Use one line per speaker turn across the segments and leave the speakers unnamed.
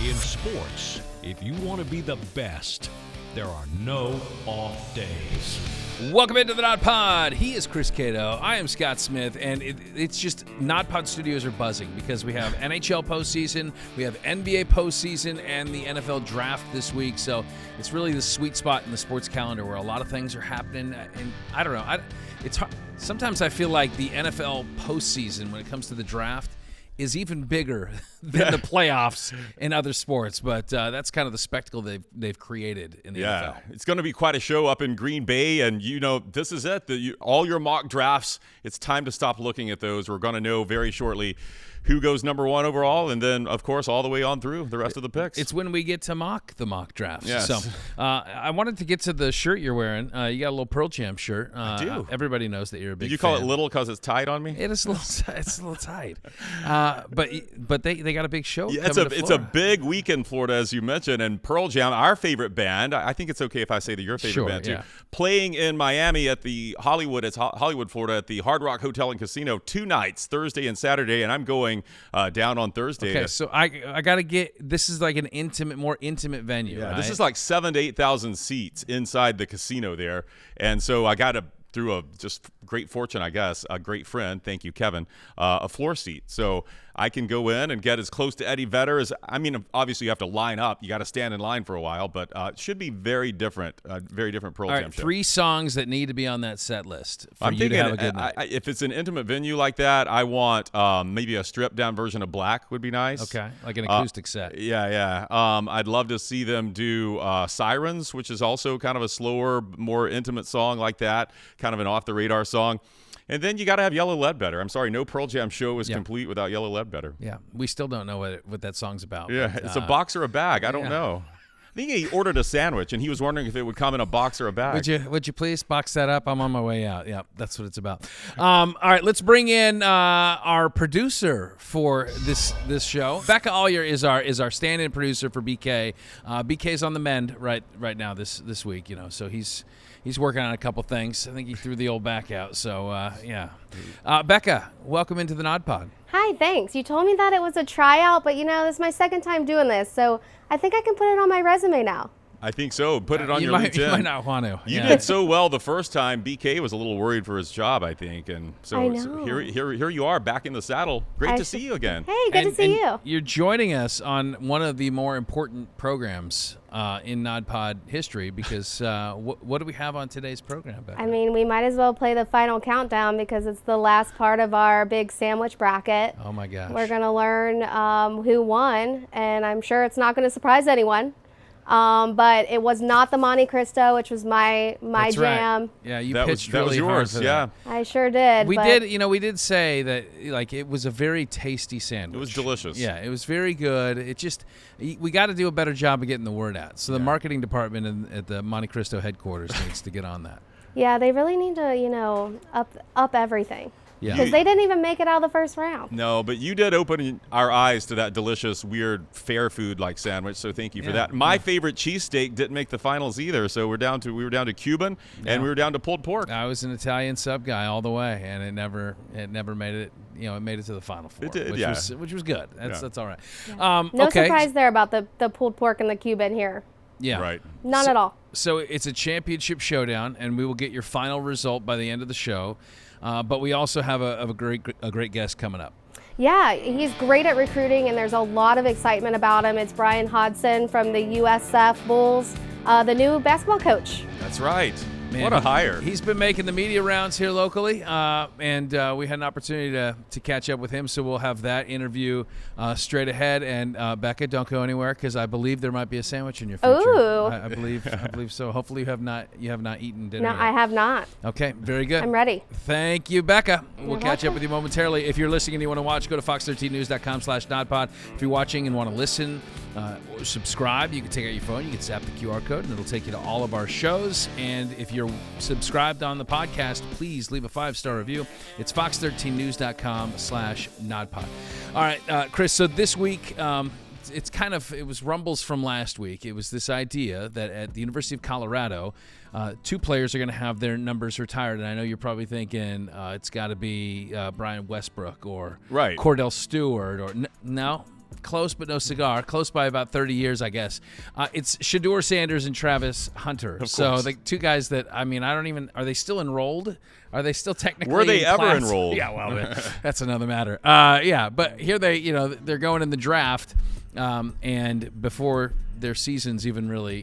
In sports, if you want to be the best, there are no off days.
Welcome into the nodpod. He is Chris Cato. I am Scott Smith, and it's just nodpod studios are buzzing because we have NHL postseason, we have NBA postseason, and the NFL draft this week. So it's really the sweet spot in the sports calendar where a lot of things are happening. And I don't know. It's hard. Sometimes I feel like the NFL postseason, when it comes to the draft, is even bigger than the playoffs in other sports, but that's kind of the spectacle they've created in the NFL.
It's going to be quite a show up in Green Bay, and this is it. All your mock drafts, it's time to stop looking at those. We're going to know very shortly who goes number one overall, and then, of course, all the way on through the rest of the picks.
It's when we get to mock the mock drafts.
Yes.
So I wanted to get to the shirt you're wearing. You got a little Pearl Jam shirt.
I do.
Everybody knows that you're a big fan.
Did you call it little because it's tight on me?
It is a little tight. But they got a big show coming to Florida.
It's a big week in Florida, as you mentioned, and Pearl Jam, our favorite band, I think it's okay if I say that your favorite band too, playing in Miami at the Hollywood, Florida, at the Hard Rock Hotel and Casino 2 nights, Thursday and Saturday, and I'm going down on Thursday.
Okay, so I got to get – this is like an more intimate venue, right?
This is like 7,000 to 8,000 seats inside the casino there, and so I got to – through a just great fortune, I guess, a great friend, thank you, Kevin, a floor seat. So I can go in and get as close to Eddie Vedder as – I mean, obviously you have to line up. You got to stand in line for a while, but it should be very different Pearl Jam show.
3 songs that need to be on that set list for you to have a good night.
If it's an intimate venue like that, I want maybe a stripped-down version of Black would be nice.
Okay, like an acoustic set.
Yeah. I'd love to see them do Sirens, which is also kind of a slower, more intimate song like that, kind of an off-the-radar song. And then you got to have Yellow Ledbetter. I'm sorry, no Pearl Jam show is complete without Yellow Ledbetter.
Yeah, we still don't know what that song's about.
Yeah,
but,
it's a box or a bag. I don't know. I think he ordered a sandwich, and he was wondering if it would come in a box or a bag.
Would you please box that up? I'm on my way out. Yeah, that's what it's about. All right, let's bring in our producer for this show. Becca Ollier is our stand-in producer for BK. BK's on the mend right now this week. So he's working on a couple things. I think he threw the old back out. So Becca, welcome into the nodpod.
Hi, thanks. You told me that it was a tryout, but this is my second time doing this, so I think I can put it on my resume now.
I think so. Put it on your LinkedIn.
You might not want to.
You did so well the first time. BK was a little worried for his job, I think, and so here you are back in the saddle. Great to see you again.
Hey, good to see you.
You're joining us on one of the more important programs in nodpod history because what do we have on today's program, Becca?
I mean, we might as well play the final countdown because it's the last part of our big sandwich bracket.
Oh my gosh.
We're going to learn who won, and I'm sure it's not going to surprise anyone. But it was not the Monte Cristo, which was my
That's
jam.
Right. Yeah, you
that
pitched
was
really
yours.
hard for that.
I sure did.
We did say that it was a very tasty sandwich.
It was delicious.
Yeah, it was very good. We got to do a better job of getting the word out. So the marketing department at the Monte Cristo headquarters needs to get on that.
Yeah, they really need to up everything.
Yeah.
Because they didn't even make it out of the first round.
No, but you did open our eyes to that delicious, weird, fair food-like sandwich, so thank you for that. My favorite cheesesteak didn't make the finals either, so we were down to Cuban, and we were down to pulled pork.
I was an Italian sub guy all the way, and it never made it. It made it to the Final Four, which was good. That's all right.
Yeah. No surprise there about the pulled pork and the Cuban here.
Yeah,
right.
None at all.
So it's a championship showdown, and we will get your final result by the end of the show. But we also have a great guest coming up.
Yeah, he's great at recruiting, and there's a lot of excitement about him. It's Bryan Hodgson from the USF Bulls, the new basketball coach.
That's right.
Man,
what a hire.
He's been making the media rounds here locally, and we had an opportunity to catch up with him, so we'll have that interview straight ahead. And Becca, don't go anywhere because I believe there might be a sandwich in your future.
Ooh.
I believe so. Hopefully you have not eaten dinner
No,
yet.
I have not.
Okay, very good.
I'm ready.
Thank you, Becca. We'll
You're
catch up
welcome.
with you momentarily. If you're listening and you want to watch, go to fox13news.com/nodpod. If you're watching and want to listen or subscribe, you can take out your phone, you can zap the QR code, and it'll take you to all of our shows. And if you're subscribed on the podcast, please leave a 5-star review. It's fox13news.com/nodpod. All right, Chris, so this week, it was rumbles from last week. It was this idea that at the University of Colorado, 2 players are going to have their numbers retired. And I know you're probably thinking it's got to be Brian Westbrook or
Right.
Cordell Stewart or no. close but no cigar. Close by about 30 years, I guess. It's Shedeur Sanders and Travis Hunter. So the two guys that, I mean, are they still enrolled? Are they still technically
Were they
in
ever
class?
enrolled?
Yeah, well, that's another matter. Yeah, but here they're going in the draft, and before their season's even really,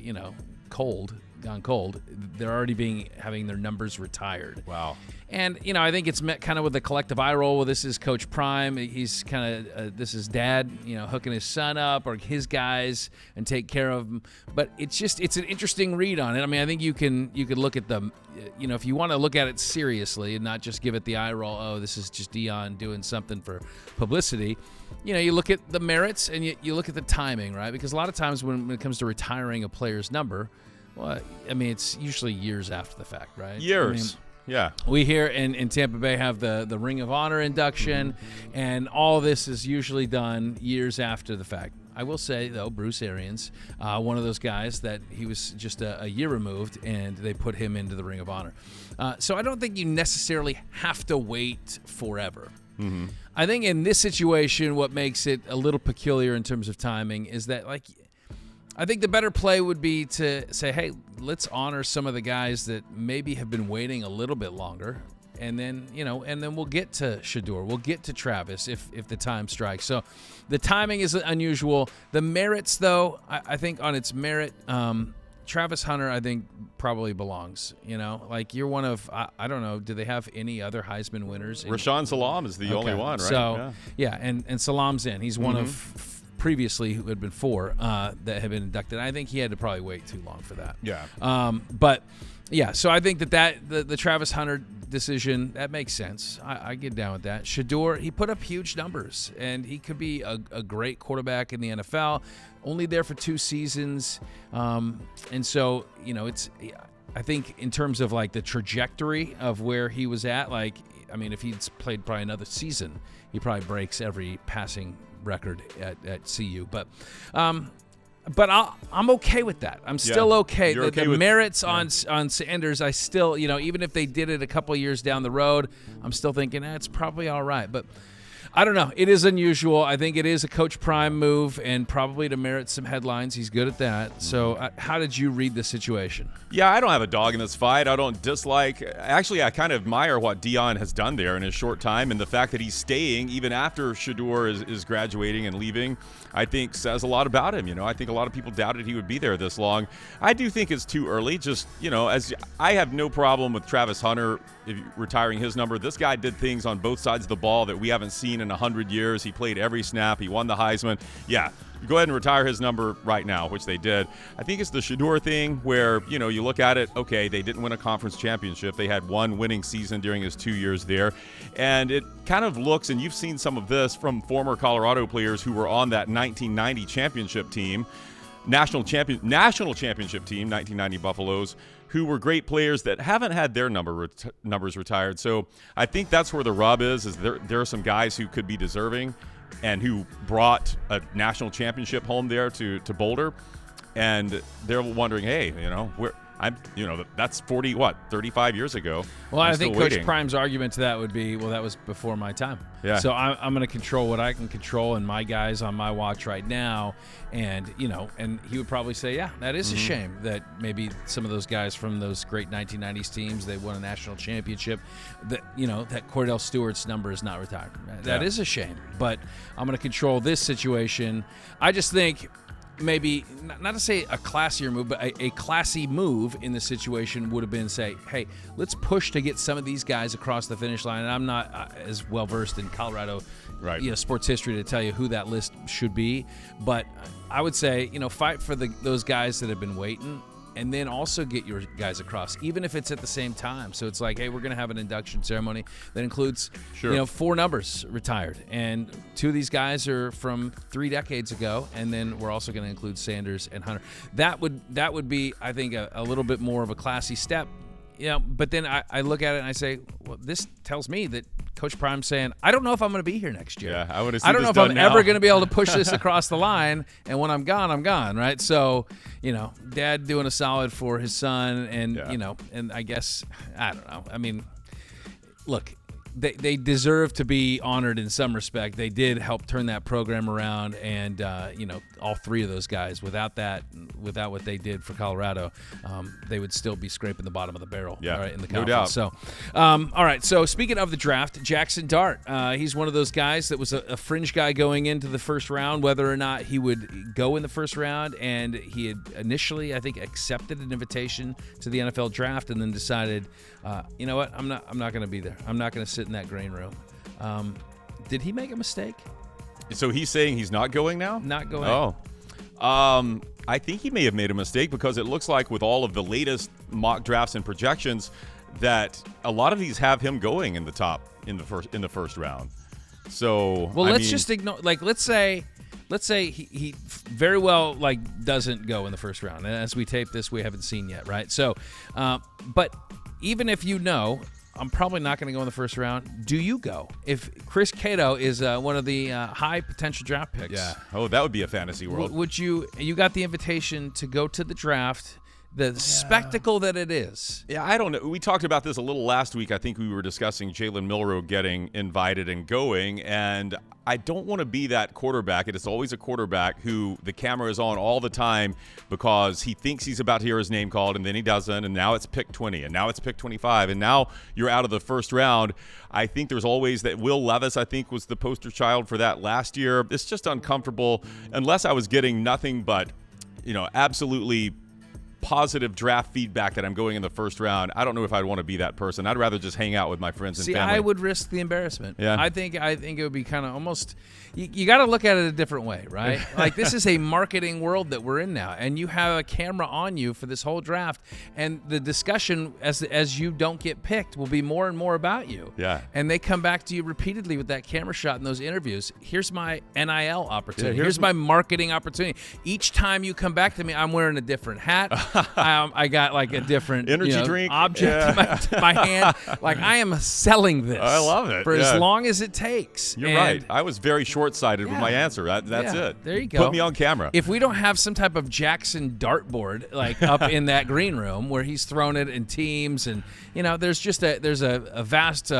gone cold, they're already having their numbers retired.
Wow.
And, I think it's met kind of with a collective eye roll. Well, this is Coach Prime. He's kind of, this is dad, hooking his son up or his guys and take care of them. But it's an interesting read on it. I mean, I think you could look at them, if you want to look at it seriously and not just give it the eye roll, oh, this is just Dion doing something for publicity. You look at the merits and you look at the timing, right? Because a lot of times when it comes to retiring a player's number, well, I mean, it's usually years after the fact, right?
Years. Yeah.
We here in Tampa Bay have the Ring of Honor induction, and all this is usually done years after the fact. I will say, though, Bruce Arians, one of those guys that he was just a year removed, and they put him into the Ring of Honor. So I don't think you necessarily have to wait forever. Mm-hmm. I think in this situation, what makes it a little peculiar in terms of timing is that, I think the better play would be to say, hey, let's honor some of the guys that maybe have been waiting a little bit longer. And then, and then we'll get to Shedeur. We'll get to Travis if the time strikes. So the timing is unusual. The merits, though, I think on its merit, Travis Hunter, I think, probably belongs. You're one of, I don't know, do they have any other Heisman winners?
Rashawn Salam is the only one, right?
So, yeah and Salam's in. He's one of previously who had been four that had been inducted. I think he had to probably wait too long for that.
Yeah.
But yeah, so I think that the Travis Hunter decision, that makes sense. I get down with that. Shedeur, he put up huge numbers, and he could be a great quarterback in the NFL. Only there for 2 seasons, and so it's. I think in terms of the trajectory of where he was at, if he'd played probably another season, he probably breaks every passing record at CU, but I'm okay with that. I'm still okay. The merits on Sanders, I still, even if they did it a couple of years down the road, I'm still thinking it's probably all right. But I don't know. It is unusual. I think it is a Coach Prime move, and probably to merit some headlines. He's good at that. So how did you read the situation?
Yeah, I don't have a dog in this fight. I don't dislike. Actually, I kind of admire what Dion has done there in his short time, and the fact that he's staying even after Shedeur is graduating and leaving, I think says a lot about him. I think a lot of people doubted he would be there this long. I do think it's too early. Just, as I have no problem with Travis Hunter retiring his number. This guy did things on both sides of the ball that we haven't seen in 100 years. He played every snap. He won the Heisman. Yeah, go ahead and retire his number right now, which they did. I think it's the Shedeur thing where, you look at it, okay, they didn't win a conference championship. They had one winning season during his 2 years there. And it kind of looks, and you've seen some of this from former Colorado players who were on that 1990 championship team, national championship team, 1990 Buffaloes, who were great players that haven't had their numbers retired. So I think that's where the rub is there are some guys who could be deserving and who brought a national championship home there to Boulder, and they're wondering, hey, that's 35 years ago.
Well, I think Coach Prime's argument to that would be, well, that was before my time.
Yeah.
So I'm going to control what I can control, and my guys on my watch right now. And, and he would probably say, yeah, that is a shame that maybe some of those guys from those great 1990s teams, they won a national championship, that, that Cordell Stewart's number is not retired. That is a shame. But I'm going to control this situation. I just think maybe, not to say a classier move, but a classy move in the situation would have been say, hey, let's push to get some of these guys across the finish line. And I'm not as well versed in Colorado sports history to tell you who that list should be. But I would say, fight for those guys that have been waiting, and then also get your guys across, even if it's at the same time. So it's like, hey, we're going to have an induction ceremony that includes, 4 numbers retired. And 2 of these guys are from 3 decades ago, and then we're also going to include Sanders and Hunter. That would be, I think, a little bit more of a classy step. But then I look at it and I say, well, this tells me that Coach Prime's saying, I don't know if I'm going to be here next year.
Yeah, I
don't know if I'm ever going to be able to push this across the line, and when I'm gone, right? So, Dad doing a solid for his son, and and I guess, I don't know. I mean, look, they deserve to be honored in some respect. They did help turn that program around, and all three of those guys, without what they did for Colorado, they would still be scraping the bottom of the barrel.
Yeah,
right, in the
no
conference.
doubt.
So, all right. So speaking of the draft, Jackson Dart, he's one of those guys that was a fringe guy going into the first round, whether or not he would go in the first round, and he had initially, I think, accepted an invitation to the NFL draft, and then decided, you know what, I'm not going to be there. I'm not going to sit in that green room. Did he make a mistake?
So he's saying he's not going now?
Not going.
Oh. I think he may have made a mistake, because it looks like with all of the latest mock drafts and projections that a lot of these have him going in the first round. So
let's just ignore. Like, let's say he very well doesn't go in the first round. And as we tape this, we haven't seen yet, right? So, but even if I'm probably not going to go in the first round. Do you go? If Chris Cato is one of the high potential draft picks.
Yeah. Oh, that would be a fantasy world.
Would you got the invitation to go to the draft, the spectacle that it is.
Yeah, I don't know. We talked about this a little last week. I think we were discussing Jalen Milroe getting invited and going, and I don't want to be that quarterback. It is always a quarterback who the camera is on all the time because he thinks he's about to hear his name called, and then he doesn't, and now it's pick 20, and now it's pick 25, and now you're out of the first round. I think there's always that. Will Levis, I think, was the poster child for that last year. It's just uncomfortable unless I was getting nothing but, absolutely positive draft feedback that I'm going in the first round. I don't know if I'd want to be that person. I'd rather just hang out with my friends and family.
I would risk the embarrassment.
Yeah.
I think it would be kind of almost. You got to look at it a different way, right? Like, this is a marketing world that we're in now, and you have a camera on you for this whole draft, and the discussion as you don't get picked will be more and more about you.
Yeah.
And they come back to you repeatedly with that camera shot in those interviews. Here's my NIL opportunity.
Yeah,
here's my marketing opportunity. Each time you come back to me, I'm wearing a different hat. I got like a different
energy drink
object in my hand. Like, I am selling this.
I love it.
For as long as it takes.
You're right. I was very short-sighted with my answer. That's it.
There you go.
Put me on camera.
If we don't have some type of Jackson dartboard up in that green room where he's thrown it in teams, and there's just a vast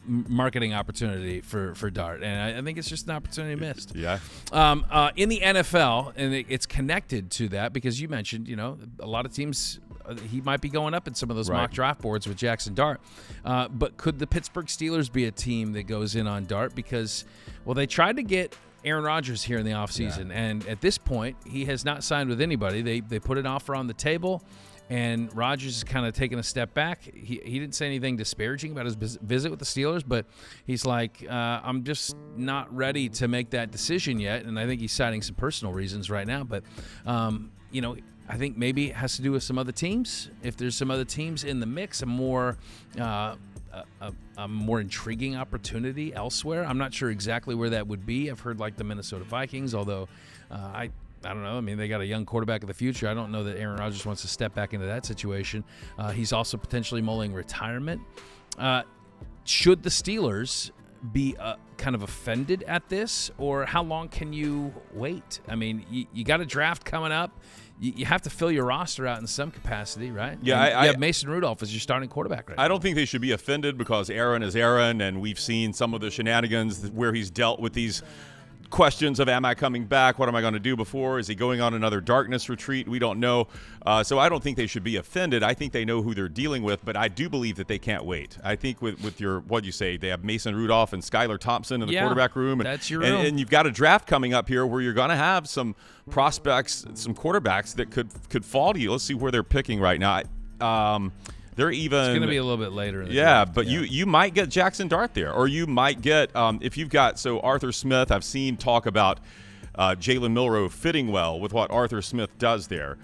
marketing opportunity for Dart, and I think it's just an opportunity missed.
Yeah.
In the NFL, and it's connected to that because you mentioned, a lot of teams, he might be going up in some of those mock draft boards with Jackson Dart. But could the Pittsburgh Steelers be a team that goes in on Dart? Because, they tried to get Aaron Rodgers here in the offseason, and at this point, he has not signed with anybody. They put an offer on the table, and Rodgers is kind of taking a step back. He didn't say anything disparaging about his visit with the Steelers, but he's like, I'm just not ready to make that decision yet, and I think he's citing some personal reasons right now. But, I think maybe it has to do with some other teams. If there's some other teams in the mix, a more intriguing opportunity elsewhere. I'm not sure exactly where that would be. I've heard like the Minnesota Vikings, although I don't know. I mean, they got a young quarterback of the future. I don't know that Aaron Rodgers wants to step back into that situation. He's also potentially mulling retirement. Should the Steelers be kind of offended at this, or how long can you wait? I mean, you got a draft coming up. You have to fill your roster out in some capacity, right?
Yeah,
you have Mason Rudolph as your starting quarterback right now.
I don't think they should be offended because Aaron is Aaron, and we've seen some of the shenanigans where he's dealt with these questions of, am I coming back? What am I going to do before? Is he going on another darkness retreat? We don't know. So I don't think they should be offended. I think they know who they're dealing with, but I do believe that they can't wait. I think with your, what'd you say, they have Mason Rudolph and Skylar Thompson in the quarterback room. And,
that's your room.
And you've got a draft coming up here where you're going to have some prospects, some quarterbacks that could fall to you. Let's see where they're picking right now. They're even.
It's going to be a little bit later in the draft.
But you might get Jackson Dart there, or you might get if you've got Arthur Smith. I've seen talk about Jalen Milroe fitting well with what Arthur Smith does there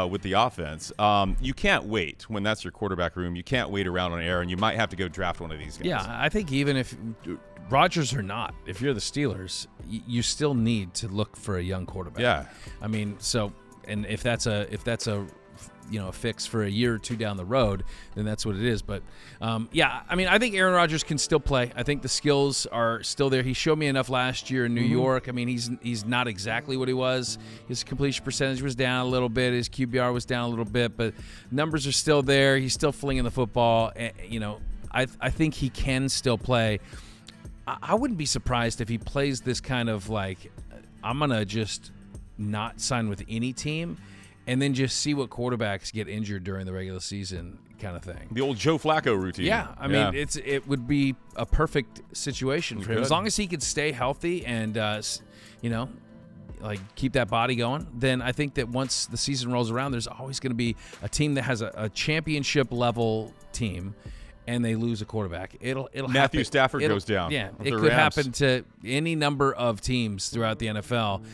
with the offense. You can't wait when that's your quarterback room. You can't wait around on air, and you might have to go draft one of these guys.
Yeah, I think even if Rodgers or not, if you're the Steelers, you still need to look for a young quarterback.
Yeah,
I mean, and if that's a a fix for a year or two down the road, then that's what it is. But I mean, I think Aaron Rodgers can still play. I think the skills are still there. He showed me enough last year in New York. I mean, he's not exactly what he was. His completion percentage was down a little bit. His QBR was down a little bit, but numbers are still there. He's still flinging the football. I think he can still play. I wouldn't be surprised if he plays this kind of like, I'm going to just not sign with any team and then just see what quarterbacks get injured during the regular season kind of thing.
The old Joe Flacco routine.
Yeah, I mean, it would be a perfect situation for him. As long as he could stay healthy and, like keep that body going, then I think that once the season rolls around, there's always going to be a team that has a championship level team, and they lose a quarterback. It'll
Matthew
happen.
Stafford goes down.
Yeah, it could happen to any number of teams throughout the NFL.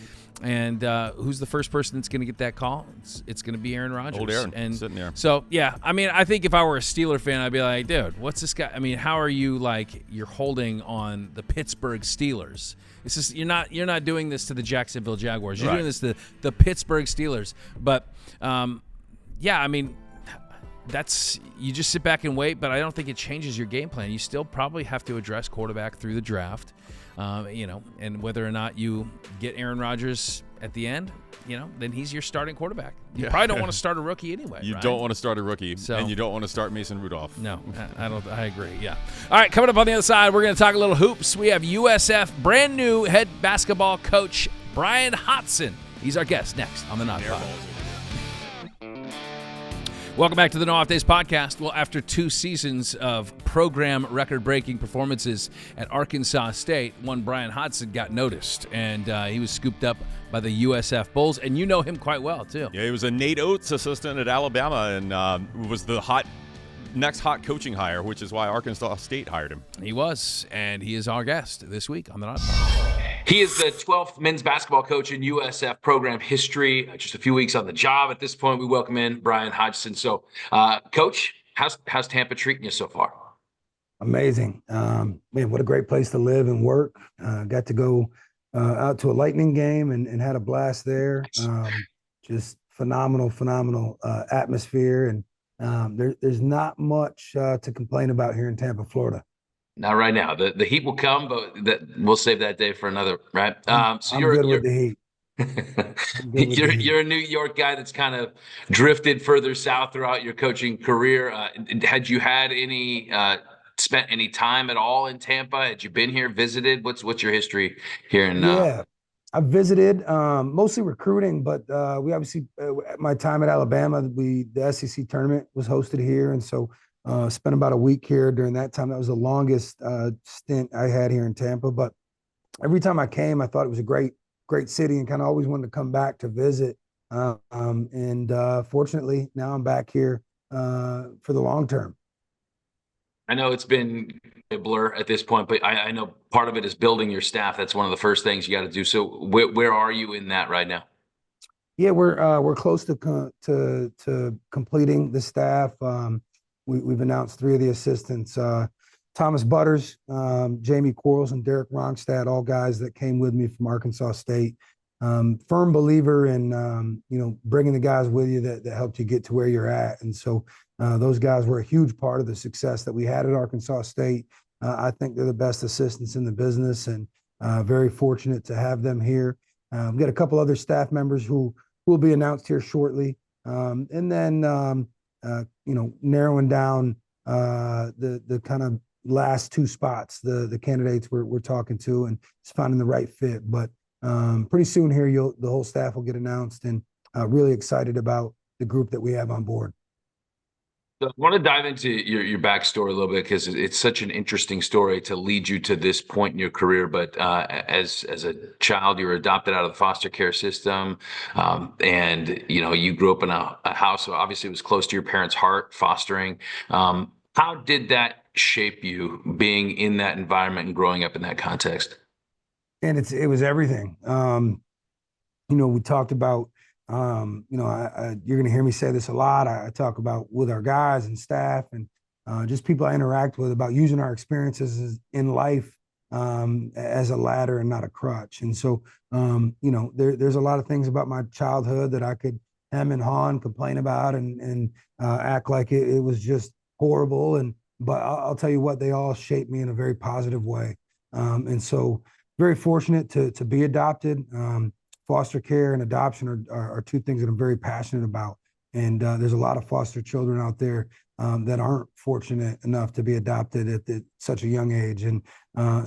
And who's the first person that's going to get that call? It's going to be Aaron Rodgers.
Old Aaron,
and
sitting there.
So, yeah, I mean, I think if I were a Steeler fan, I'd be like, dude, what's this guy? I mean, how are you like you're holding on the Pittsburgh Steelers? It's just you're not doing this to the Jacksonville Jaguars. You're doing this to the Pittsburgh Steelers. But, yeah, I mean, you just sit back and wait, but I don't think it changes your game plan. You still probably have to address quarterback through the draft. And whether or not you get Aaron Rodgers at the end, then he's your starting quarterback. You probably don't want to start a rookie anyway.
You
right?
don't want to start a rookie, and you don't want to start Mason Rudolph.
No, I don't. I agree. Yeah. All right, coming up on the other side, we're going to talk a little hoops. We have USF brand new head basketball coach Bryan Hodgson. He's our guest next on the nodpod. Welcome back to the No Off Days podcast. Well, after 2 seasons of program record-breaking performances at Arkansas State, one Bryan Hodgson got noticed, and he was scooped up by the USF Bulls, and you know him quite well, too.
Yeah, he was a Nate Oates assistant at Alabama and was the next hot coaching hire, which is why Arkansas State hired him.
He was, and he is our guest this week on the nodpod.
He is the 12th men's basketball coach in USF program history. Just a few weeks on the job at this point. We welcome in Bryan Hodgson. So, Coach, how's Tampa treating you so far?
Amazing. Man, what a great place to live and work. Got to go out to a Lightning game and had a blast there. Just phenomenal atmosphere. And there's not much to complain about here in Tampa, Florida.
Not right now. The heat will come, but we'll save that day for another, right? So
I'm good with the heat.
You're a New York guy that's kind of drifted further south throughout your coaching career. Had you had spent any time at all in Tampa? Had you been here, visited? What's your history here in?
Yeah, I visited, mostly recruiting, but we obviously at my time at Alabama, the SEC tournament was hosted here, and so. Spent about a week here during that time. That was the longest stint I had here in Tampa. But every time I came, I thought it was a great city and kind of always wanted to come back to visit. Fortunately, now I'm back here for the long term.
I know it's been a blur at this point, but I know part of it is building your staff. That's one of the first things you got to do. So where are you in that right now?
Yeah, we're close to completing the staff. We've announced 3 of the assistants, Thomas Butters, Jamie Quarles, and Derek Ronstadt, all guys that came with me from Arkansas State. Firm believer in, bringing the guys with you that helped you get to where you're at. And so those guys were a huge part of the success that we had at Arkansas State. I think they're the best assistants in the business and very fortunate to have them here. We've got a couple other staff members who will be announced here shortly. And then, narrowing down the kind of last 2 spots, the candidates we're talking to, and it's finding the right fit. But pretty soon here, the whole staff will get announced, and really excited about the group that we have on board.
So I want to dive into your backstory a little bit because it's such an interesting story to lead you to this point in your career. But as a child, you were adopted out of the foster care system, and you grew up in a house. So obviously, it was close to your parents' heart, fostering. How did that shape you, being in that environment and growing up in that context?
And it was everything. We talked about. You're going to hear me say this a lot. I talk about with our guys and staff and just people I interact with about using our experiences in life as a ladder and not a crutch. And so, there's a lot of things about my childhood that I could hem and haw and complain about and act like it was just horrible. But I'll tell you what, they all shaped me in a very positive way. And so very fortunate to be adopted. Foster care and adoption are 2 things that I'm very passionate about. And there's a lot of foster children out there that aren't fortunate enough to be adopted at such a young age. And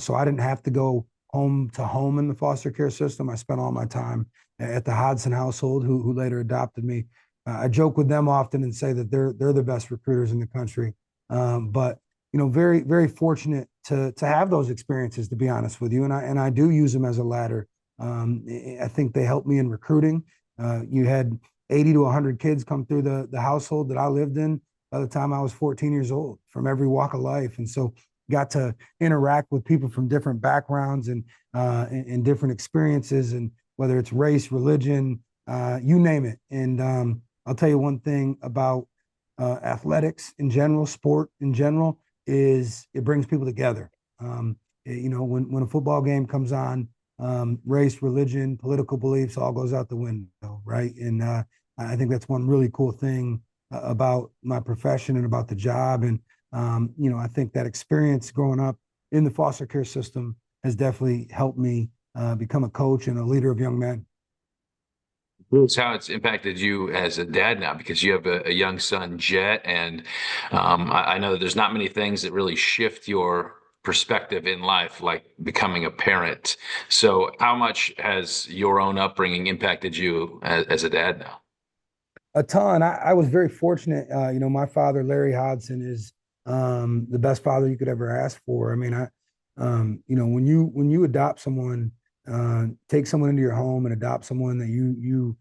so I didn't have to go home to home in the foster care system. I spent all my time at the Hodgson household, who later adopted me. I joke with them often and say that they're the best recruiters in the country. But very, very fortunate to have those experiences, to be honest with you. And I do use them as a ladder. I think they helped me in recruiting. You had 80 to 100 kids come through the household that I lived in by the time I was 14 years old, from every walk of life. And so got to interact with people from different backgrounds and different experiences, and whether it's race, religion, you name it. And I'll tell you one thing about athletics in general, sport in general, is it brings people together. When a football game comes on, race, religion, political beliefs all goes out the window, right? And I think that's one really cool thing about my profession and about the job. And I think that experience growing up in the foster care system has definitely helped me become a coach and a leader of young men.
It's how it's impacted you as a dad now, because you have a young son, Jet, and I know that there's not many things that really shift your perspective in life, like becoming a parent. So how much has your own upbringing impacted you as a dad now?
A ton. I was very fortunate. My father, Larry Hodgson, is the best father you could ever ask for. I mean, when you adopt someone, take someone into your home and adopt someone that you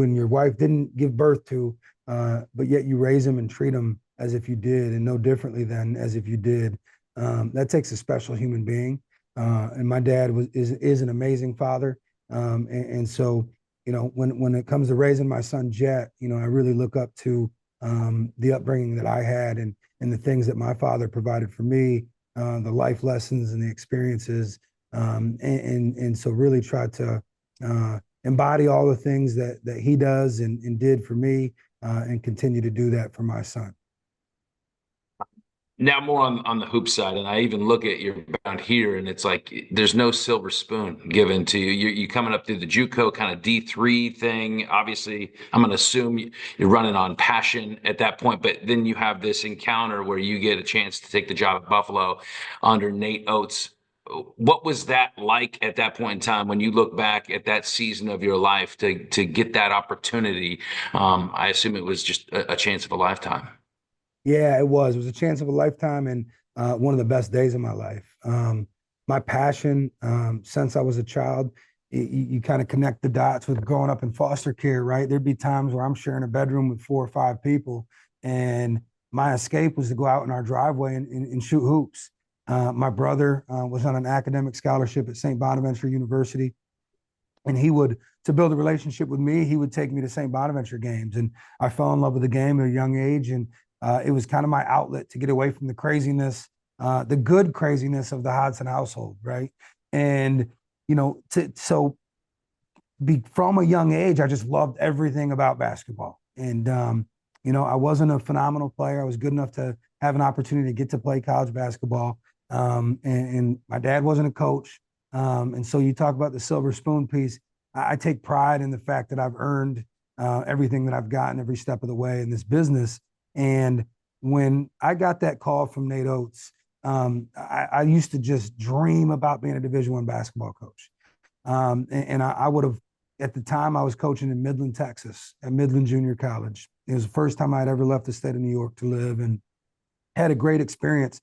and your wife didn't give birth to, but yet you raise them and treat them as if you did, and no differently than as if you did. That takes a special human being. And my dad is an amazing father. And so, when it comes to raising my son Jet, I really look up to the upbringing that I had and the things that my father provided for me, the life lessons and the experiences, and so really try to embody all the things that he does and did for me, and continue to do that for my son.
Now more on the hoop side, and I even look at your background here, and it's like there's no silver spoon given to you. You're coming up through the JUCO kind of D3 thing. Obviously, I'm going to assume you're running on passion at that point, but then you have this encounter where you get a chance to take the job at Buffalo under Nate Oates. What was that like at that point in time when you look back at that season of your life to get that opportunity? I assume it was just a chance of a lifetime.
Yeah, it was. It was a chance of a lifetime, and one of the best days of my life. My passion, since I was a child, you kind of connect the dots with growing up in foster care, right? There'd be times where I'm sharing a bedroom with 4 or 5 people, and my escape was to go out in our driveway and shoot hoops. My brother was on an academic scholarship at St. Bonaventure University, and to build a relationship with me, he would take me to St. Bonaventure games, and I fell in love with the game at a young age, and it was kind of my outlet to get away from the craziness, the good craziness of the Hodgson household, right? And from a young age, I just loved everything about basketball. And I wasn't a phenomenal player. I was good enough to have an opportunity to get to play college basketball. And my dad wasn't a coach. And so you talk about the silver spoon piece. I take pride in the fact that I've earned everything that I've gotten every step of the way in this business. And when I got that call from Nate Oates, I used to just dream about being a Division I basketball coach. And I would have, at the time I was coaching in Midland, Texas, at Midland Junior College. It was the first time I'd ever left the state of New York to live, and had a great experience.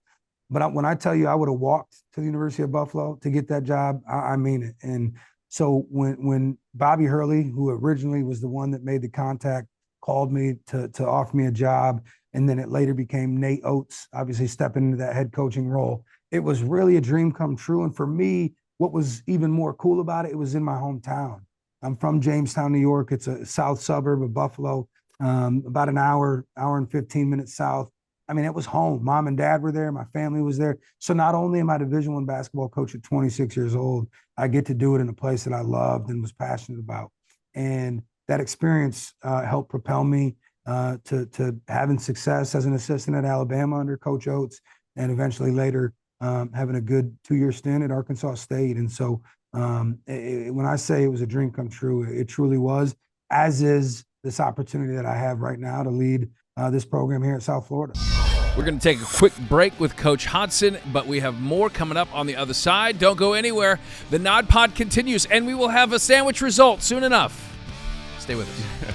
But when I tell you I would have walked to the University of Buffalo to get that job, I mean it. And so when Bobby Hurley, who originally was the one that made the contact, called me to offer me a job, and then it later became Nate Oates, obviously stepping into that head coaching role, it was really a dream come true. And for me, what was even more cool about it, it was in my hometown. I'm from Jamestown, New York. It's a south suburb of Buffalo, about an hour and 15 minutes south. I mean, it was home. Mom and dad were there. My family was there. So not only am I Division I basketball coach at 26 years old, I get to do it in a place that I loved and was passionate about. And that experience helped propel me to having success as an assistant at Alabama under Coach Oates, and eventually later having a good 2-year stint at Arkansas State. And so when I say it was a dream come true, it truly was. as is this opportunity that I have right now to lead this program here at South Florida.
We're going to take a quick break with Coach Hodgson, but we have more coming up on the other side. Don't go anywhere. The Nod Pod continues, and we will have a sandwich result soon enough. Stay with us.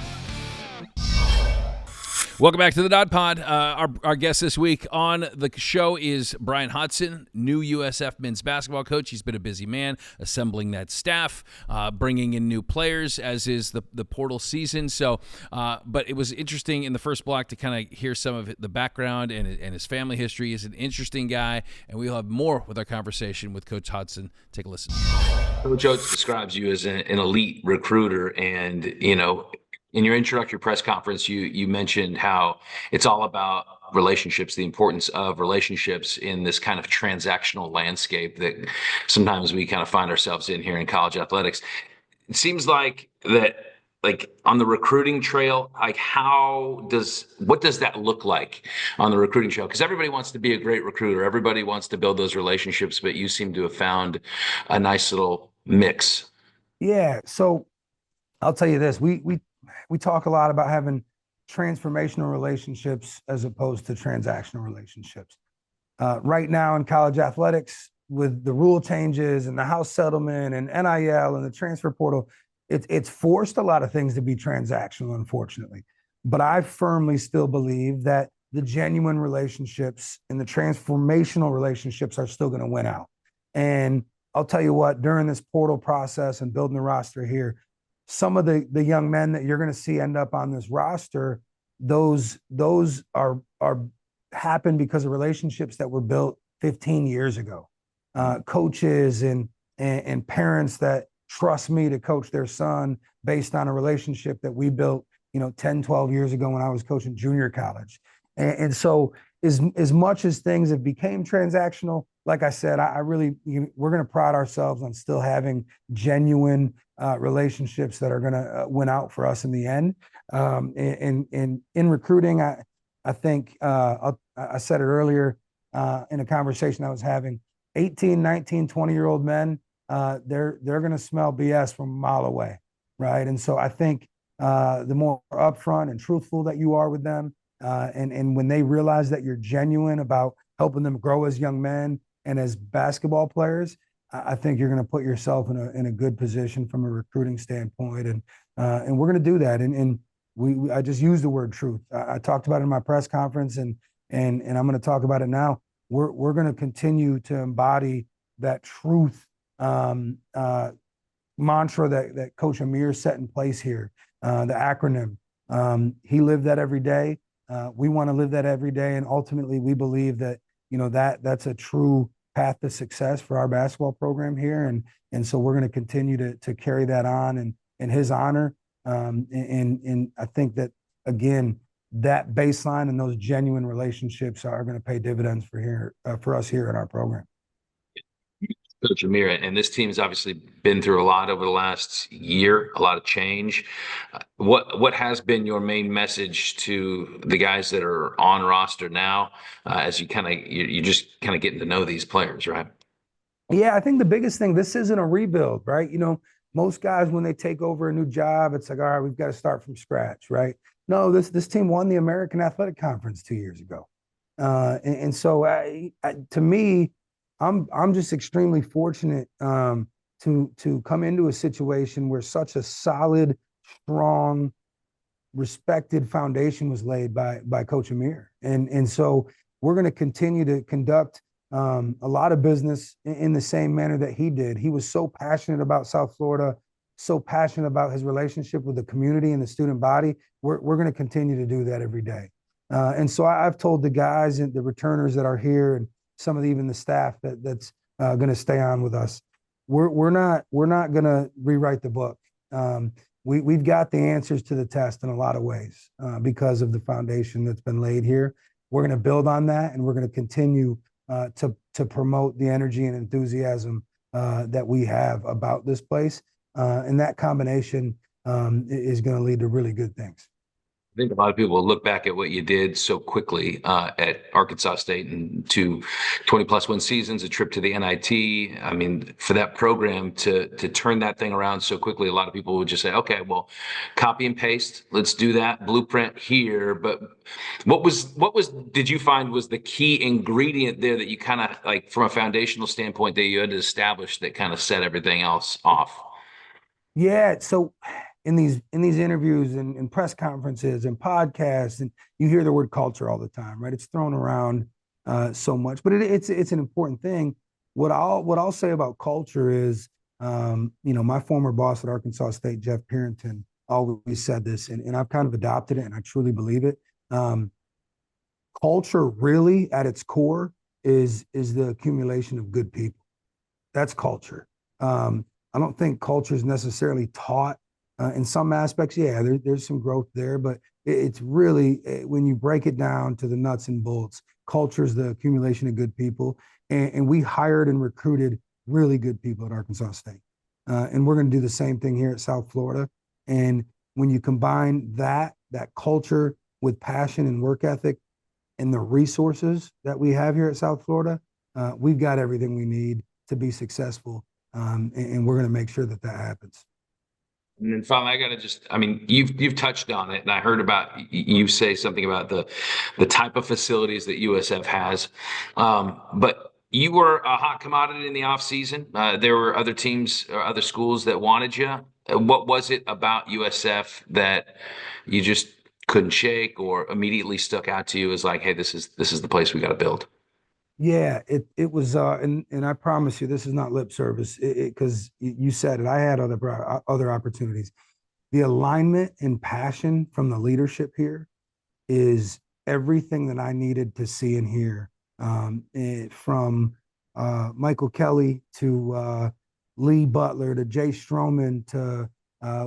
Welcome back to the Nod Pod. Our guest this week on the show is Bryan Hodgson, new USF men's basketball coach. He's been a busy man assembling that staff, bringing in new players, as is the portal season. So, but it was interesting in the first block to kind of hear some of the background and his family history. He's an interesting guy, and we'll have more with our conversation with Coach Hodgson. Take a listen.
Coach Oates describes you as an elite recruiter, and in your introductory press conference, you mentioned how it's all about relationships, the importance of relationships in this kind of transactional landscape that sometimes we kind of find ourselves in here in college athletics. It seems like that, like on the recruiting trail, like what does that look like on the recruiting trail? Because everybody wants to be a great recruiter. Everybody wants to build those relationships, but you seem to have found a nice little mix.
Yeah. So I'll tell you this, we talk a lot about having transformational relationships as opposed to transactional relationships. Right now in college athletics, with the rule changes and the house settlement and NIL and the transfer portal, it's forced a lot of things to be transactional, unfortunately. But I firmly still believe that the genuine relationships and the transformational relationships are still going to win out. And I'll tell you what, during this portal process and building the roster here, some of the young men that you're going to see end up on this roster, those are happen because of relationships that were built 15 years ago. Coaches and parents that trust me to coach their son based on a relationship that we built, 10, 12 years ago when I was coaching junior college. And so as much as things have became transactional, like I said, we're going to pride ourselves on still having genuine relationships that are going to win out for us in the end. And in recruiting, I think I said it earlier in a conversation I was having, 18, 19, 20-year-old men, they're going to smell BS from a mile away, right? And so I think the more upfront and truthful that you are with them, and when they realize that you're genuine about helping them grow as young men and as basketball players, I think you're going to put yourself in a good position from a recruiting standpoint, and we're going to do that. And I just used the word truth. I talked about it in my press conference, and I'm going to talk about it now. We're going to continue to embody that truth mantra that Coach Amir set in place here. The acronym. He lived that every day. We want to live that every day, and ultimately, we believe that that's a true path to success for our basketball program here, and so we're going to continue to carry that on in his honor, and I think that again, that baseline and those genuine relationships are going to pay dividends for us here in our program.
Coach Amir, and this team has obviously been through a lot over the last year, a lot of change. What has been your main message to the guys that are on roster now, as you're just kind of getting to know these players, right?
Yeah, I think the biggest thing, this isn't a rebuild, right? Most guys, when they take over a new job, it's like, all right, we've got to start from scratch, right? No, this team won the American Athletic Conference 2 years ago, and so to me, I'm just extremely fortunate to come into a situation where such a solid, strong, respected foundation was laid by Coach Amir, and so we're going to continue to conduct a lot of business in the same manner that he did. He was so passionate about South Florida, so passionate about his relationship with the community and the student body. We're going to continue to do that every day, and so I've told the guys and the returners that are here and some of even the staff that's going to stay on with us. We're not going to rewrite the book. We've got the answers to the test in a lot of ways because of the foundation that's been laid here. We're going to build on that, and we're going to continue to promote the energy and enthusiasm that we have about this place, and that combination is going to lead to really good things.
I think a lot of people will look back at what you did so quickly at Arkansas State and 20-plus win seasons, a trip to the NIT. I mean, for that program to turn that thing around so quickly, a lot of people would just say, okay, well, copy and paste. Let's do that blueprint here. But did you find was the key ingredient there that you kind of like from a foundational standpoint that you had to establish that kind of set everything else off?
Yeah. So in these interviews and press conferences and podcasts, and you hear the word culture all the time, right? It's thrown around so much, but it's an important thing. What I'll say about culture is, my former boss at Arkansas State, Jeff Purinton, always said this, and I've kind of adopted it, and I truly believe it. Culture really at its core is the accumulation of good people. That's culture. I don't think culture is necessarily taught in some aspects. Yeah, there's some growth there, but it's really, when you break it down to the nuts and bolts, culture is the accumulation of good people. And we hired and recruited really good people at Arkansas State. And we're going to do the same thing here at South Florida. And when you combine that culture with passion and work ethic and the resources that we have here at South Florida, we've got everything we need to be successful. And we're going to make sure that happens.
And then finally, you've touched on it, and I heard about you say something about the type of facilities that USF has. But you were a hot commodity in the offseason. There were other teams or other schools that wanted you. What was it about USF that you just couldn't shake or immediately stuck out to you as like, hey, this is the place we got to build?
Yeah, it was, and I promise you, this is not lip service, because you said it. I had other opportunities. The alignment and passion from the leadership here is everything that I needed to see and hear. From Michael Kelly to Lee Butler to Jay Stroman to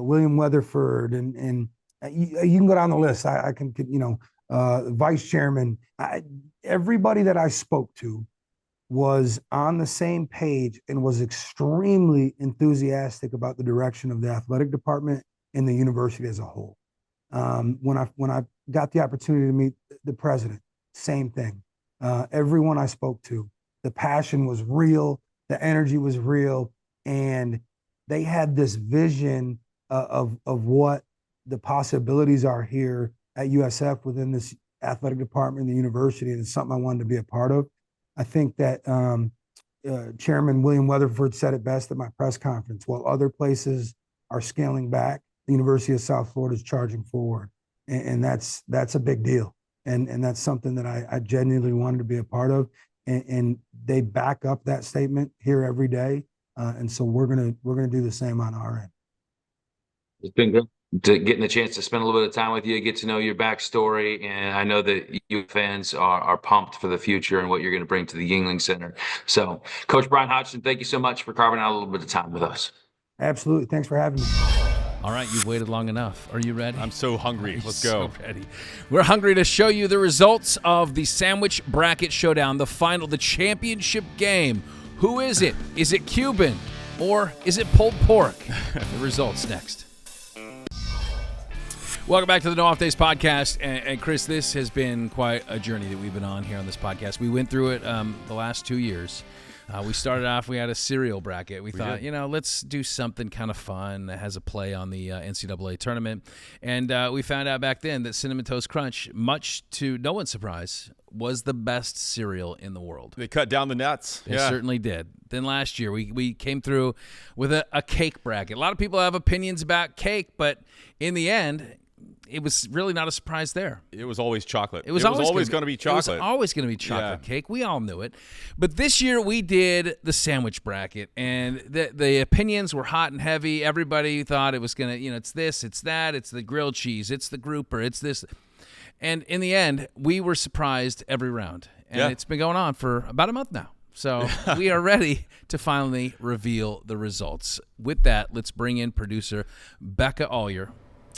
William Weatherford, and you can go down the list. I can, vice chairman. Everybody that I spoke to was on the same page and was extremely enthusiastic about the direction of the athletic department and the university as a whole. When I got the opportunity to meet the president, same thing. Everyone I spoke to, the passion was real, the energy was real, and they had this vision of what the possibilities are here at USF within this athletic department, the university, and it's something I wanted to be a part of. I think that Chairman William Weatherford said it best at my press conference. While other places are scaling back, the University of South Florida is charging forward, and that's a big deal. And that's something that I genuinely wanted to be a part of, and they back up that statement here every day, and so we're gonna do the same on our end.
It's been good getting the chance to spend a little bit of time with you, get to know your backstory, and I know that you fans are pumped for the future and what you're going to bring to the Yuengling Center. So, Coach Bryan Hodgson, thank you so much for carving out a little bit of time with us.
Absolutely, thanks for having me.
All right, you've waited long enough. Are you ready?
I'm so hungry. Let's go.
So ready. We're hungry to show you the results of the Sandwich Bracket Showdown, the final, the championship game. Who is it? Is it Cuban or is it pulled pork? The results next. Welcome back to the No Off Days podcast. And Chris, this has been quite a journey that we've been on here on this podcast. We went through it the last 2 years. We started off, we had a cereal bracket. We thought, let's do something kind of fun that has a play on the NCAA tournament. And we found out back then that Cinnamon Toast Crunch, much to no one's surprise, was the best cereal in the world.
They cut down the nets.
They certainly did. Then last year, we came through with a cake bracket. A lot of people have opinions about cake, but in the end, it was really not a surprise there.
It was always chocolate.
It was always going to
be chocolate.
It was always going to be chocolate cake. We all knew it. But this year we did the sandwich bracket, and the opinions were hot and heavy. Everybody thought it was going to, it's this, it's that, it's the grilled cheese, it's the grouper, it's this. And in the end, we were surprised every round. And it's been going on for about a month now. So we are ready to finally reveal the results. With that, let's bring in producer Becca Ollier.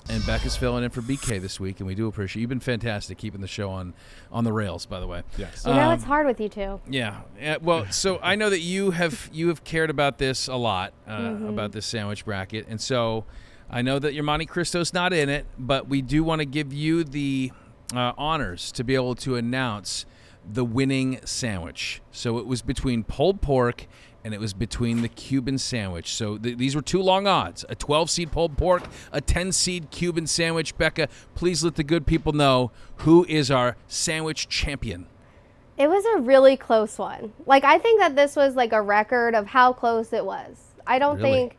And Becca's filling in for BK this week, and we do appreciate you've been fantastic keeping the show on the rails, by the way.
Yes.
It's hard with you two.
Yeah. Well, so I know that you have cared about this a lot, about this sandwich bracket, and so I know that your Monte Cristo's not in it, but we do want to give you the honors to be able to announce the winning sandwich. So it was between pulled pork and it was between the Cuban sandwich. So these were two long odds, a 12-seed pulled pork, a 10-seed Cuban sandwich. Becca, please let the good people know who is our sandwich champion.
It was a really close one. Like, I think that this was like a record of how close it was. I don't
Really?
think.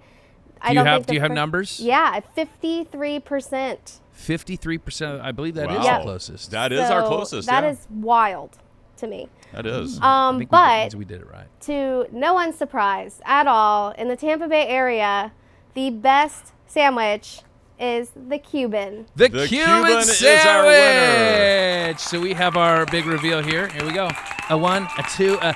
Do you have numbers?
Yeah, 53%.
53%. I believe that is
Wow.
the closest.
That is our closest.
That
yeah.
is wild to me.
That is.
I think
But
we did it right.
to no one's surprise at all, in the Tampa Bay area, the best sandwich is the Cuban.
The
The
Cuban
Cuban
sandwich.
is our winner.
So we have our big reveal here. Here we go. A 1, a 2, a.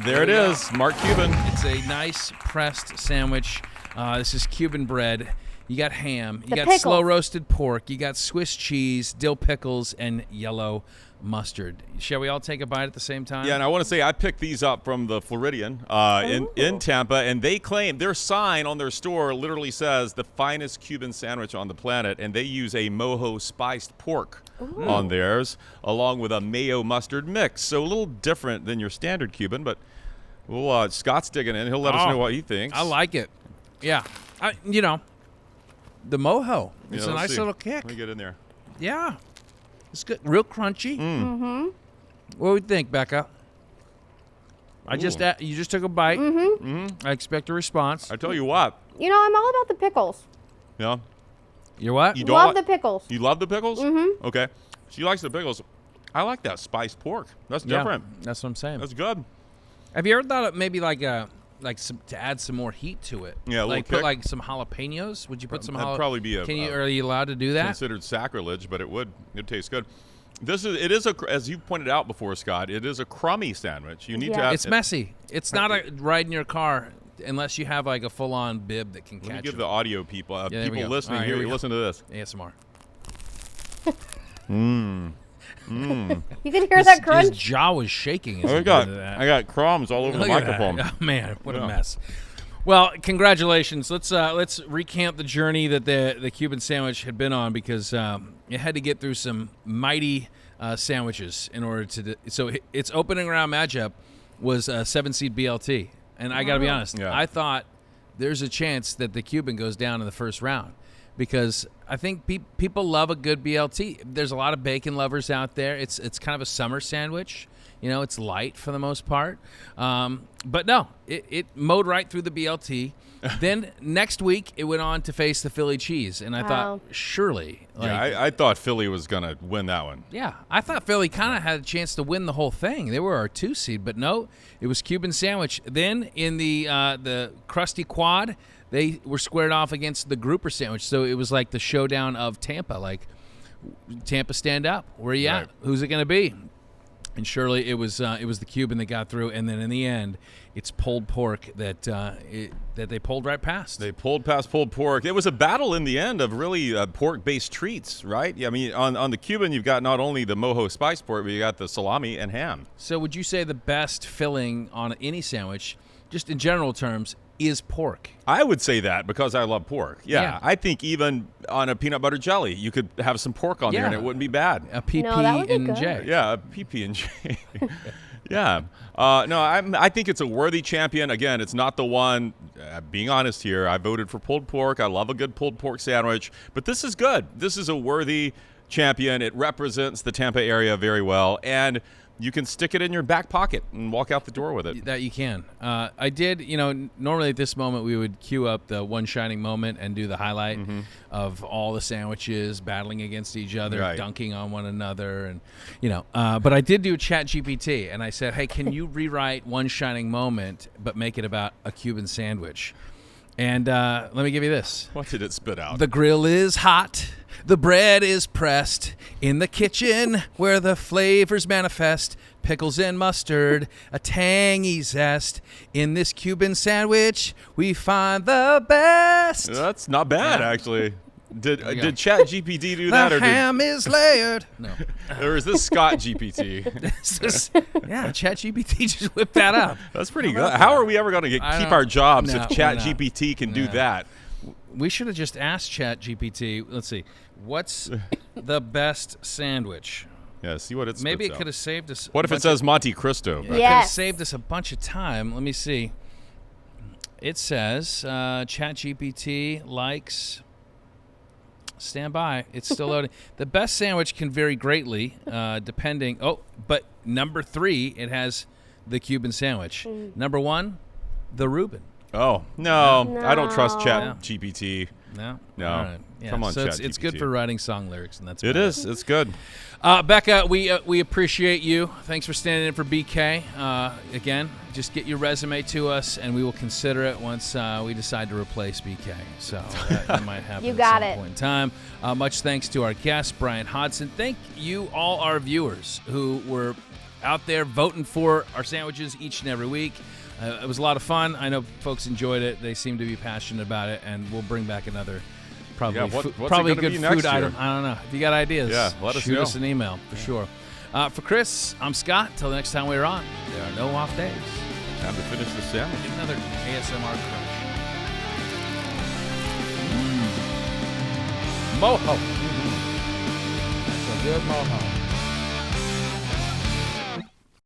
There it is. Mark Cuban.
It's a nice pressed sandwich. This is Cuban bread. You got ham. You
The
got
pickles.
slow roasted pork. You got Swiss cheese, dill pickles, and yellow mustard. Shall we all take a bite at the same time?
Yeah, and I want to say I picked these up from the Floridian in Tampa, and they claim their sign on their store literally says the finest Cuban sandwich on the planet, and they use a mojo spiced pork on theirs, along with a mayo mustard mix. So a little different than your standard Cuban, but we'll, Scott's digging in. He'll let us know what he thinks.
I like it. Yeah. The mojo. It's
Yeah,
a
let's
nice
see.
little kick.
Let me get in there.
Yeah. It's good. Real crunchy.
Mm-hmm.
What do we think, Becca? You just took a bite. I expect a response.
I tell you what.
You know, I'm all about the pickles.
Yeah.
You're what?
You don't
Love
like-
the pickles.
You love the pickles? Mm-hmm. Okay. She likes the pickles. I like that spiced pork. That's different.
Yeah, that's what I'm saying.
That's good.
Have you ever thought of maybe to add some more heat to it?
Yeah, a little
like put
kick.
like some jalapenos. Would you put some?
That'd probably be
Are you allowed to do that?
considered sacrilege, but it tastes good. It is as you pointed out before, Scott. It is a crummy sandwich. You need to
Yeah.
have
It's messy. It's not a ride in your car unless you have like a full-on bib that can
Let me
catch
give
it.
the audio people
there we
people
go.
listening
All right,
here.
here we go.
Listen to this.
ASMR.
You can hear that
His
crunch.
jaw was shaking. As
I
he
got
did that.
I got crumbs all over the
Look at that.
microphone.
Oh, man, what
Yeah.
a mess. Well, congratulations. Let's recount the journey that the Cuban sandwich had been on, because it had to get through some mighty sandwiches in order to. So its opening round matchup was a 7-seed BLT, and I got to be honest,
Yeah.
I thought there's a chance that the Cuban goes down in the first round, because I think people love a good BLT. There's a lot of bacon lovers out there. It's kind of a summer sandwich. You know, it's light for the most part. But no, it mowed right through the BLT. Then next week, it went on to face the Philly cheese. And I thought, surely.
I thought Philly was going to win that one.
Yeah, I thought Philly kind of had a chance to win the whole thing. They were our 2 seed, but no, it was Cuban sandwich. Then in the crusty quad, they were squared off against the grouper sandwich. So it was like the showdown of Tampa. Like, Tampa, stand up. Where you
Right.
at? Who's it going to be? And surely it was the Cuban that got through. And then in the end, it's pulled pork that they pulled right past.
They pulled past pulled pork. It was a battle in the end of really pork-based treats, right? Yeah, I mean, on the Cuban, you've got not only the mojo spiced pork, but you got the salami and ham.
So would you say the best filling on any sandwich, just in general terms, is pork?
I would say that because I love pork. Yeah,
Yeah.
I think even on a peanut butter jelly, you could have some pork on there and
Yeah.
it wouldn't be bad.
A PP
No, that would be
and
good.
J.
Yeah, PB&J. Yeah. No, I think it's a worthy champion. Again, it's not the one. Being honest here, I voted for pulled pork. I love a good pulled pork sandwich. But this is good. This is a worthy champion. It represents the Tampa area very well. And you can stick it in your back pocket and walk out the door with it.
That you can. I did, normally at this moment we would queue up the one shining moment and do the highlight of all the sandwiches battling against each other,
Right.
dunking on one another. And, but I did do Chat GPT, and I said, hey, can you rewrite one shining moment but make it about a Cuban sandwich? And let me give you this.
What did it spit out?
The grill is hot. The bread is pressed in the kitchen where the flavors manifest. Pickles and mustard, a tangy zest. In this Cuban sandwich, we find the best.
That's not bad, actually. Did
you go.
did Chat GPT do that,
The
or
ham is layered. No.
or is this Scott GPT?
Yeah, ChatGPT just whipped that up.
That's pretty good. How are we ever going to keep
I don't-
our jobs
no,
if
we're
Chat
not.
GPT can do
No.
that?
We should have just asked ChatGPT. Let's see. What's the best sandwich?
Yeah, see what it spits
Maybe it
out.
could have saved us.
What if it says Monte Cristo?
It could have
Yes.
saved us a bunch of time. Let me see. It says ChatGPT likes. Stand by. It's still loading. The best sandwich can vary greatly depending. Oh, but number 3, it has the Cuban sandwich. Number 1, the Reuben.
Oh, no. I don't trust
No.
Chat GPT.
No?
No.
All right. Yeah.
Come on,
so it's
ChatGPT.
good for writing song lyrics, and that's
It
about
is. It's good.
Becca, we appreciate you. Thanks for standing in for BK. Again, just get your resume to us, and we will consider it once we decide to replace BK. So that might happen
You
at
got
some
it.
point in time. Much thanks to our guest, Bryan Hodgson. Thank you, all our viewers who were out there voting for our sandwiches each and every week. It was a lot of fun. I know folks enjoyed it. They seem to be passionate about it, and we'll bring back another probably
Yeah, what's it
probably
gonna
good
be
food
next
item.
year?
I don't know. If you got ideas,
Yeah, let us
shoot
know.
us an email for sure. For Chris, I'm Scott. Till the next time we're on, there are no off days.
Time to finish the sandwich.
Get another ASMR crunch. Moho. That's a good moho.